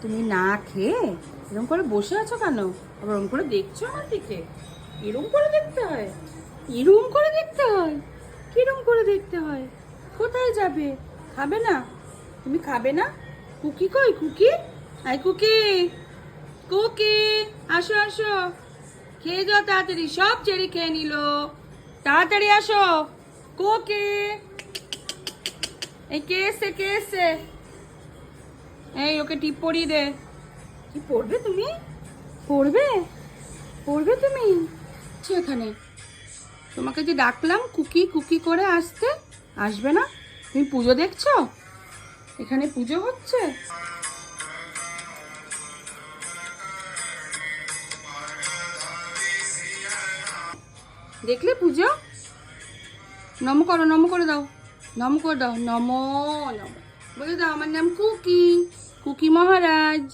তুমি না খেয়ে এরকম করে বসে আছো কেন? আবার ওরকম করে দেখছো আমার দিকে? এরকম করে দেখতে হয়? এরকম করে দেখতে হয়? কিরম করে দেখতে হয়? কোথায় যাবে? খাবে না? তুমি খাবে না? কুকি কই কুকি? আই কুকি, কুকি, আসো আসো, খেয়ে যাও তাড়াতাড়ি। সব চেরি খেয়ে নিল, তাড়াতাড়ি আসো। কুকি, এই কে এসছে কে এসছে? এই ওকে টিপ পরিয়ে দে। কি পড়বে তুমি? পড়বে? পড়বে তুমি? এখানে তোমাকে যে ডাকলাম কুকি কুকি করে আসতে, আসবে না? তুমি পুজো দেখছো? এখানে পুজো হচ্ছে। দেখলে পুজো? নম করো, নম করে দাও, নম করে দাও, নম নম বলে দাও আমার নাম কুকি, কুকি মহারাজ।